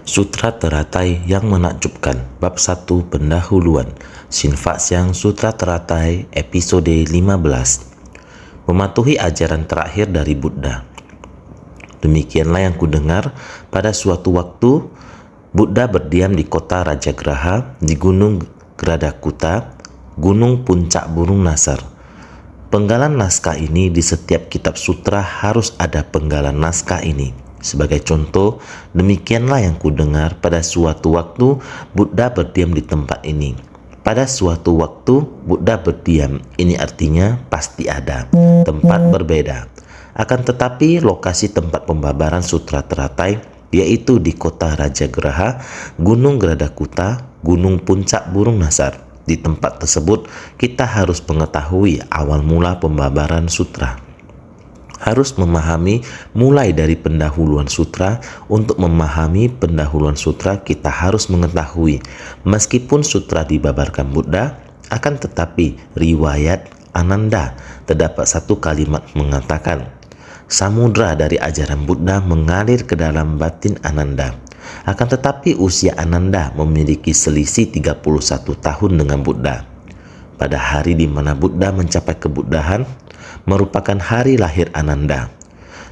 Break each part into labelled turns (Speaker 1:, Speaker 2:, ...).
Speaker 1: Sutra Teratai yang menakjubkan Bab 1 Pendahuluan Shinfaxiang Sutra Teratai episode 15. Mematuhi ajaran terakhir dari Buddha. Demikianlah yang kudengar, pada suatu waktu Buddha berdiam di kota Rajagraha di Gunung Gradakuta, gunung puncak burung nasar. Penggalan naskah ini di setiap kitab sutra harus ada penggalan naskah ini. Sebagai contoh, demikianlah yang kudengar, pada suatu waktu Buddha berdiam di tempat ini. Pada suatu waktu Buddha berdiam, ini artinya pasti ada, tempat berbeda. Akan tetapi lokasi tempat pembabaran sutra teratai, yaitu di kota Rajagraha, Gunung Gradakuta, gunung puncak burung nasar. Di tempat tersebut kita harus mengetahui awal mula pembabaran sutra. Harus memahami mulai dari pendahuluan sutra. Untuk memahami pendahuluan sutra kita harus mengetahui, meskipun sutra dibabarkan Buddha, akan tetapi riwayat Ananda terdapat satu kalimat mengatakan, samudra dari ajaran Buddha mengalir ke dalam batin Ananda. Akan tetapi usia Ananda memiliki selisih 31 tahun dengan Buddha. Pada hari di mana Buddha mencapai kebuddhaan merupakan hari lahir Ananda.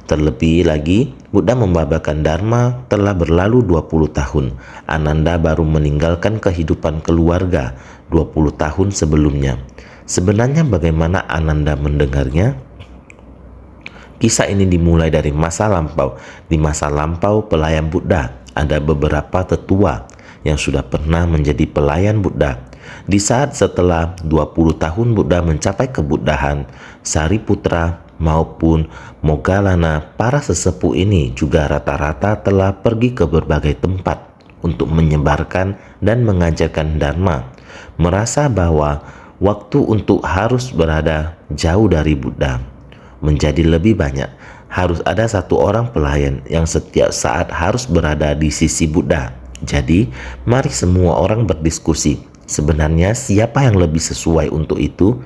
Speaker 1: Terlebih lagi, Buddha membabarkan Dharma telah berlalu 20 tahun. Ananda baru meninggalkan kehidupan keluarga 20 tahun sebelumnya. Sebenarnya bagaimana Ananda mendengarnya? Kisah ini dimulai dari masa lampau. Di masa lampau pelayan Buddha, ada beberapa tetua yang sudah pernah menjadi pelayan Buddha. Di saat setelah 20 tahun Buddha mencapai kebuddhaan, Sariputra maupun Moggallana, para sesepuh ini juga rata-rata telah pergi ke berbagai tempat untuk menyebarkan dan mengajarkan Dharma. Merasa bahwa waktu untuk harus berada jauh dari Buddha menjadi lebih banyak. Harus ada satu orang pelayan yang setiap saat harus berada di sisi Buddha. Jadi, mari semua orang berdiskusi. Sebenarnya siapa yang lebih sesuai untuk itu?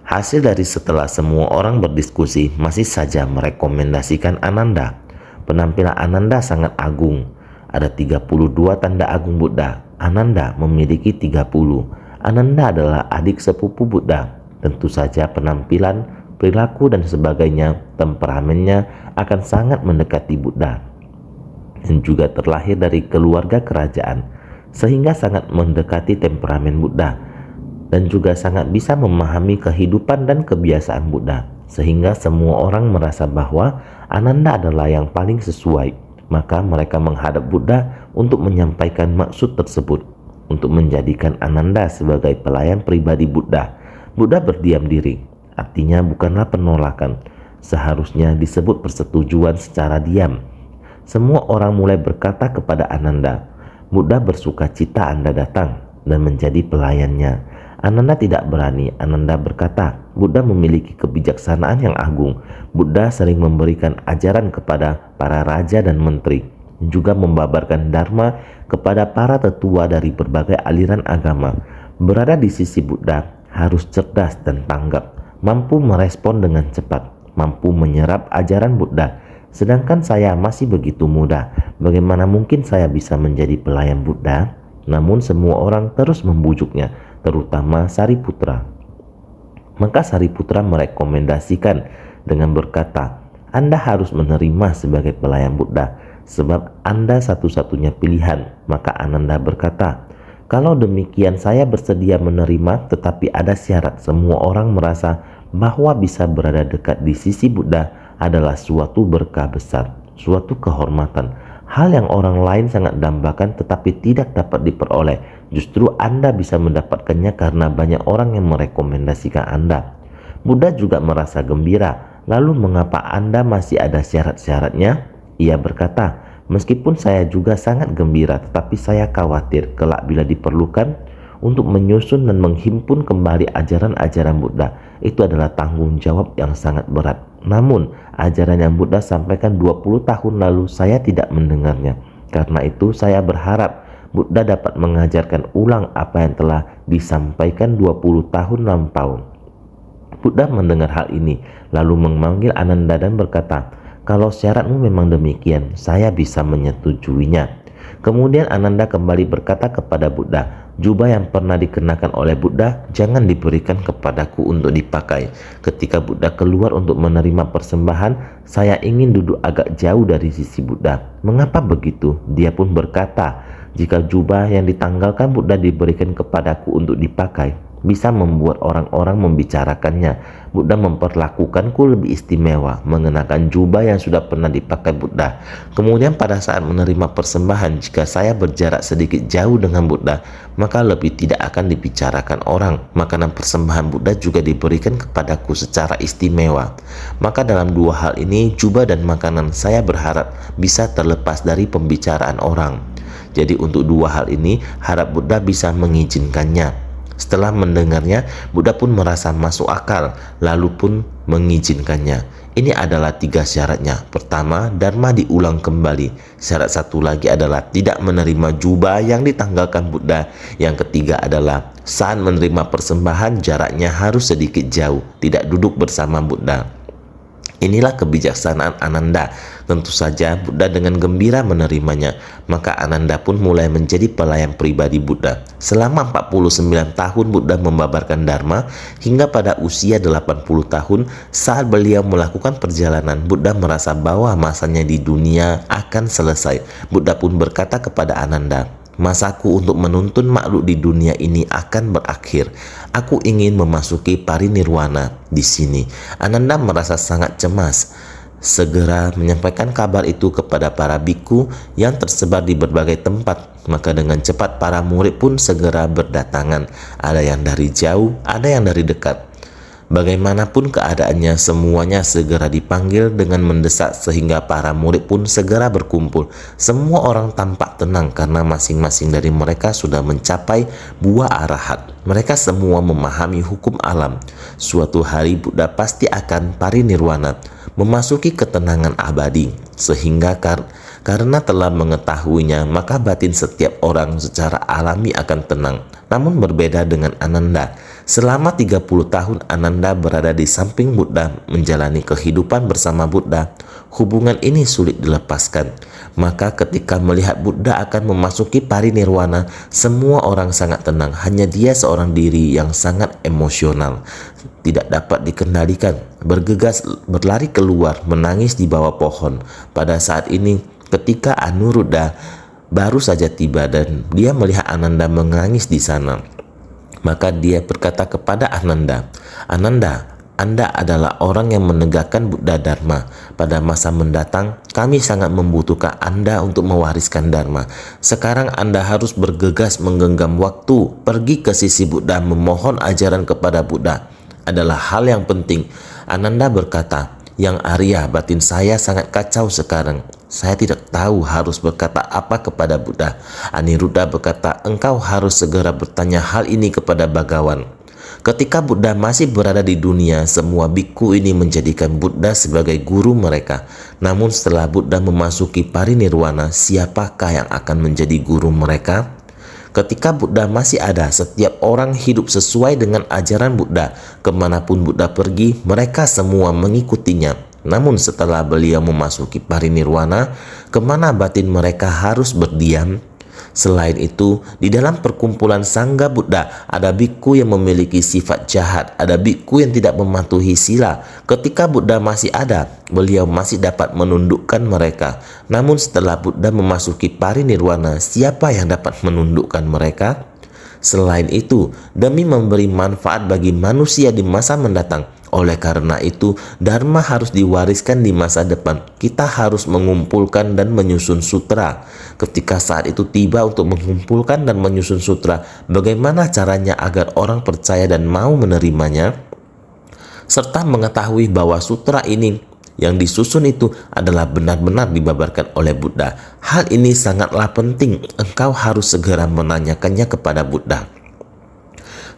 Speaker 1: Hasil dari setelah semua orang berdiskusi masih saja merekomendasikan Ananda. Penampilan Ananda sangat agung. Ada 32 tanda agung Buddha. Ananda memiliki 30. Ananda adalah adik sepupu Buddha. Tentu saja penampilan, perilaku dan sebagainya, temperamennya akan sangat mendekati Buddha, dan juga terlahir dari keluarga kerajaan, sehingga sangat mendekati temperamen Buddha, dan juga sangat bisa memahami kehidupan dan kebiasaan Buddha, sehingga semua orang merasa bahwa Ananda adalah yang paling sesuai. Maka mereka menghadap Buddha untuk menyampaikan maksud tersebut, untuk menjadikan Ananda sebagai pelayan pribadi Buddha. Buddha berdiam diri, artinya bukanlah penolakan, seharusnya disebut persetujuan secara diam. Semua orang mulai berkata kepada Ananda, Buddha bersuka cita Anda datang dan menjadi pelayannya. Ananda tidak berani. Ananda berkata, Buddha memiliki kebijaksanaan yang agung. Buddha sering memberikan ajaran kepada para raja dan menteri, juga membabarkan Dharma kepada para tetua dari berbagai aliran agama. Berada di sisi Buddha harus cerdas dan tanggap, mampu merespon dengan cepat, mampu menyerap ajaran Buddha. Sedangkan saya masih begitu muda, bagaimana mungkin saya bisa menjadi pelayan Buddha? Namun semua orang terus membujuknya, terutama Sariputra. Maka Sariputra merekomendasikan dengan berkata, Anda harus menerima sebagai pelayan Buddha, sebab Anda satu-satunya pilihan. Maka Ananda berkata, kalau demikian saya bersedia menerima, tetapi ada syarat. Semua orang merasa bahwa bisa berada dekat di sisi Buddha adalah suatu berkah besar, suatu kehormatan, hal yang orang lain sangat dambakan tetapi tidak dapat diperoleh. Justru Anda bisa mendapatkannya karena banyak orang yang merekomendasikan Anda. Buddha juga merasa gembira. Lalu mengapa Anda masih ada syarat-syaratnya? Ia berkata, meskipun saya juga sangat gembira, tetapi saya khawatir kelak bila diperlukan untuk menyusun dan menghimpun kembali ajaran-ajaran Buddha, itu adalah tanggung jawab yang sangat berat. Namun, ajaran yang Buddha sampaikan 20 tahun lalu saya tidak mendengarnya. Karena itu saya berharap Buddha dapat mengajarkan ulang apa yang telah disampaikan 20 tahun lampau. Buddha mendengar hal ini, lalu memanggil Ananda dan berkata, kalau syaratmu memang demikian, saya bisa menyetujuinya. Kemudian Ananda kembali berkata kepada Buddha, "Jubah yang pernah dikenakan oleh Buddha jangan diberikan kepadaku untuk dipakai. Ketika Buddha keluar untuk menerima persembahan, saya ingin duduk agak jauh dari sisi Buddha." "Mengapa begitu?" Dia pun berkata, "Jika jubah yang ditanggalkan Buddha diberikan kepadaku untuk dipakai, bisa membuat orang-orang membicarakannya. Buddha memperlakukanku lebih istimewa mengenakan jubah yang sudah pernah dipakai Buddha. Kemudian pada saat menerima persembahan, jika saya berjarak sedikit jauh dengan Buddha, maka lebih tidak akan dibicarakan orang. Makanan persembahan Buddha juga diberikan kepadaku secara istimewa. Maka dalam dua hal ini, jubah dan makanan, saya berharap bisa terlepas dari pembicaraan orang. Jadi untuk dua hal ini, harap Buddha bisa mengizinkannya." Setelah mendengarnya, Buddha pun merasa masuk akal, lalu pun mengizinkannya. Ini adalah 3 syaratnya. Pertama, dharma diulang kembali. Syarat satu lagi adalah tidak menerima jubah yang ditanggalkan Buddha. Yang ketiga adalah saat menerima persembahan jaraknya harus sedikit jauh, tidak duduk bersama Buddha. Inilah kebijaksanaan Ananda. Tentu saja Buddha dengan gembira menerimanya. Maka Ananda pun mulai menjadi pelayan pribadi Buddha. Selama 49 tahun Buddha membabarkan Dharma, hingga pada usia 80 tahun saat beliau melakukan perjalanan, Buddha merasa bahwa masanya di dunia akan selesai. Buddha pun berkata kepada Ananda, "Masaku untuk menuntun makhluk di dunia ini akan berakhir. Aku ingin memasuki parinirwana di sini." Ananda merasa sangat cemas. Segera menyampaikan kabar itu kepada para biku yang tersebar di berbagai tempat. Maka dengan cepat para murid pun segera berdatangan. Ada yang dari jauh, ada yang dari dekat. Bagaimanapun keadaannya, semuanya segera dipanggil dengan mendesak sehingga para murid pun segera berkumpul. Semua orang tampak tenang karena masing-masing dari mereka sudah mencapai buah arahat. Mereka semua memahami hukum alam. Suatu hari Buddha pasti akan parinirwana, memasuki ketenangan abadi. Sehingga karena telah mengetahuinya, maka batin setiap orang secara alami akan tenang. Namun berbeda dengan Ananda. Selama 30 tahun Ananda berada di samping Buddha, menjalani kehidupan bersama Buddha. Hubungan ini sulit dilepaskan. Maka ketika melihat Buddha akan memasuki parinirwana, semua orang sangat tenang. Hanya dia seorang diri yang sangat emosional, tidak dapat dikendalikan, bergegas berlari keluar, menangis di bawah pohon. Pada saat ini, ketika Anuruddha baru saja tiba dan dia melihat Ananda menangis di sana, maka dia berkata kepada Ananda, "Ananda, Anda adalah orang yang menegakkan Buddha Dharma. Pada masa mendatang, kami sangat membutuhkan Anda untuk mewariskan Dharma. Sekarang Anda harus bergegas menggenggam waktu, pergi ke sisi Buddha, memohon ajaran kepada Buddha. Adalah hal yang penting." Ananda berkata, "Yang Arya, batin saya sangat kacau sekarang. Saya tidak tahu harus berkata apa kepada Buddha." Aniruddha berkata, "Engkau harus segera bertanya hal ini kepada Bhagawan." Ketika Buddha masih berada di dunia, semua biku ini menjadikan Buddha sebagai guru mereka. Namun setelah Buddha memasuki parinirwana, siapakah yang akan menjadi guru mereka? Ketika Buddha masih ada, setiap orang hidup sesuai dengan ajaran Buddha. Kemanapun Buddha pergi, mereka semua mengikutinya. Namun setelah beliau memasuki parinirwana, kemana batin mereka harus berdiam? Selain itu, di dalam perkumpulan Sangga Buddha, ada biku yang memiliki sifat jahat, ada biku yang tidak mematuhi sila. Ketika Buddha masih ada, beliau masih dapat menundukkan mereka. Namun setelah Buddha memasuki parinirwana, siapa yang dapat menundukkan mereka? Selain itu, demi memberi manfaat bagi manusia di masa mendatang, oleh karena itu, Dharma harus diwariskan di masa depan. Kita harus mengumpulkan dan menyusun sutra. Ketika saat itu tiba untuk mengumpulkan dan menyusun sutra, bagaimana caranya agar orang percaya dan mau menerimanya? Serta mengetahui bahwa sutra ini yang disusun itu adalah benar-benar dibabarkan oleh Buddha. Hal ini sangatlah penting. Engkau harus segera menanyakannya kepada Buddha.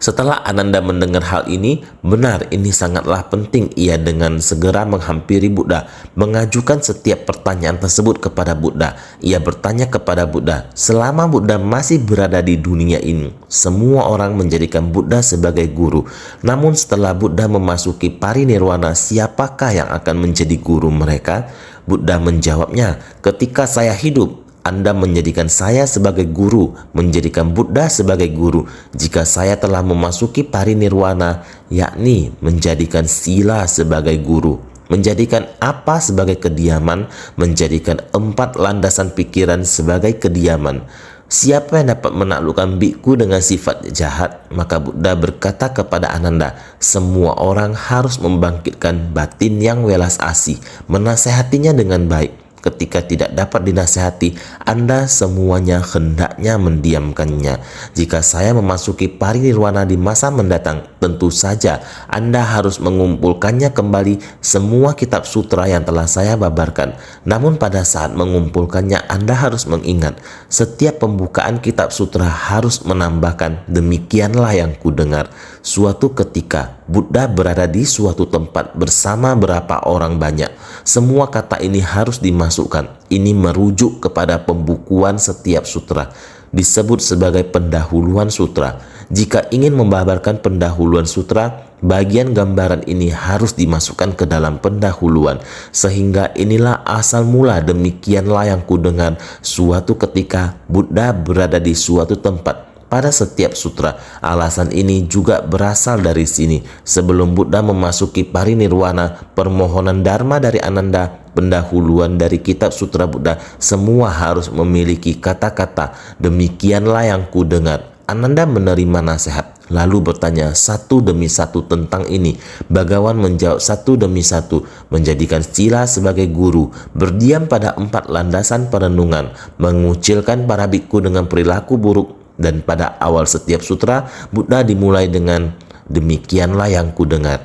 Speaker 1: Setelah Ananda mendengar hal ini, benar ini sangatlah penting. Ia dengan segera menghampiri Buddha, mengajukan setiap pertanyaan tersebut kepada Buddha. Ia bertanya kepada Buddha, selama Buddha masih berada di dunia ini, semua orang menjadikan Buddha sebagai guru. Namun setelah Buddha memasuki parinirwana, siapakah yang akan menjadi guru mereka? Buddha menjawabnya, ketika saya hidup, Anda menjadikan saya sebagai guru, menjadikan Buddha sebagai guru. Jika saya telah memasuki parinirwana, yakni menjadikan sila sebagai guru, menjadikan apa sebagai kediaman, menjadikan 4 landasan pikiran sebagai kediaman. Siapa yang dapat menaklukkan biku dengan sifat jahat? Maka Buddha berkata kepada Ananda, semua orang harus membangkitkan batin yang welas asih, menasehatinya dengan baik. Ketika tidak dapat dinasehati, Anda semuanya hendaknya mendiamkannya. Jika saya memasuki parinirwana di masa mendatang, tentu saja Anda harus mengumpulkannya kembali semua kitab sutra yang telah saya babarkan. Namun pada saat mengumpulkannya, Anda harus mengingat, setiap pembukaan kitab sutra harus menambahkan, demikianlah yang kudengar. Suatu ketika, Buddha berada di suatu tempat bersama berapa orang banyak. Semua kata ini harus dimasukkan. Ini merujuk kepada pembukuan setiap sutra. Disebut sebagai pendahuluan sutra. Jika ingin membabarkan pendahuluan sutra, bagian gambaran ini harus dimasukkan ke dalam pendahuluan. Sehingga inilah asal mula, demikianlah yang kudengar. Suatu ketika, Buddha berada di suatu tempat. Pada setiap sutra, alasan ini juga berasal dari sini. Sebelum Buddha memasuki parinirwana, permohonan dharma dari Ananda, pendahuluan dari kitab sutra Buddha, semua harus memiliki kata-kata, demikianlah yang kudengar. Ananda menerima nasihat, lalu bertanya satu demi satu tentang ini. Bhagawan menjawab satu demi satu, menjadikan sila sebagai guru, berdiam pada 4 landasan perenungan, mengucilkan para bikku dengan perilaku buruk. Dan pada awal setiap sutra, Buddha dimulai dengan demikianlah yang kudengar.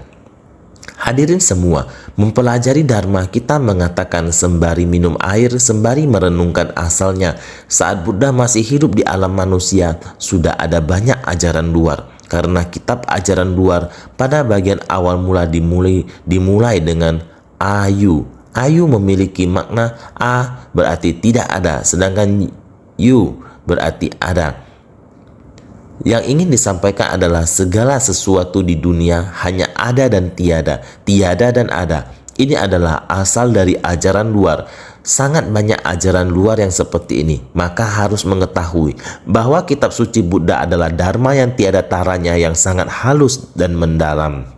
Speaker 1: Hadirin semua, mempelajari Dharma kita mengatakan sembari minum air, sembari merenungkan asalnya. Saat Buddha masih hidup di alam manusia, sudah ada banyak ajaran luar. Karena kitab ajaran luar pada bagian awal mula dimulai dengan ayu. Ayu memiliki makna a berarti tidak ada, sedangkan yu berarti ada. Yang ingin disampaikan adalah segala sesuatu di dunia hanya ada dan tiada, tiada dan ada. Ini adalah asal dari ajaran luar. Sangat banyak ajaran luar yang seperti ini. Maka harus mengetahui bahwa kitab suci Buddha adalah dharma yang tiada taranya, yang sangat halus dan mendalam.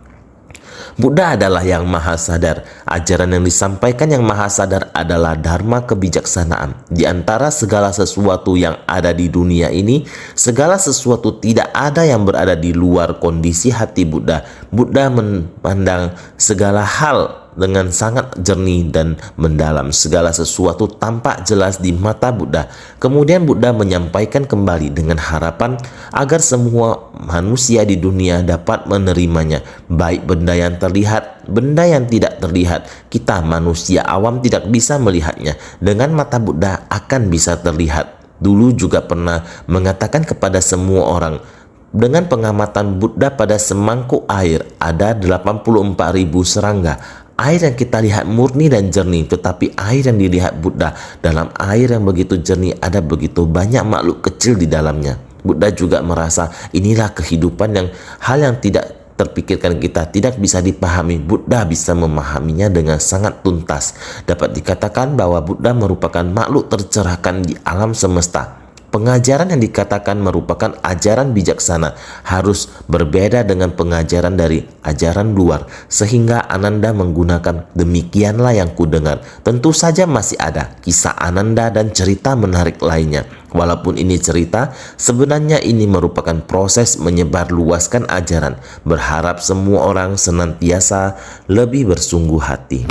Speaker 1: Buddha adalah yang maha sadar. Ajaran yang disampaikan yang maha sadar adalah dharma kebijaksanaan. Di antara segala sesuatu yang ada di dunia ini, segala sesuatu tidak ada yang berada di luar kondisi hati Buddha. Buddha memandang segala hal dengan sangat jernih dan mendalam. Segala sesuatu tampak jelas di mata Buddha. Kemudian Buddha menyampaikan kembali dengan harapan agar semua manusia di dunia dapat menerimanya, baik benda yang terlihat, benda yang tidak terlihat. Kita manusia awam tidak bisa melihatnya. Dengan mata Buddha akan bisa terlihat. Dulu juga pernah mengatakan kepada semua orang, dengan pengamatan Buddha pada semangkuk air ada 84.000 serangga. Air yang kita lihat murni dan jernih, tetapi air yang dilihat Buddha, dalam air yang begitu jernih ada begitu banyak makhluk kecil di dalamnya. Buddha juga merasa inilah kehidupan, yang hal yang tidak terpikirkan kita tidak bisa dipahami. Buddha bisa memahaminya dengan sangat tuntas. Dapat dikatakan bahwa Buddha merupakan makhluk tercerahkan di alam semesta. Pengajaran yang dikatakan merupakan ajaran bijaksana harus berbeda dengan pengajaran dari ajaran luar, sehingga Ananda menggunakan demikianlah yang kudengar. Tentu saja masih ada kisah Ananda dan cerita menarik lainnya. Walaupun ini cerita, sebenarnya ini merupakan proses menyebarluaskan ajaran. Berharap semua orang senantiasa lebih bersungguh hati.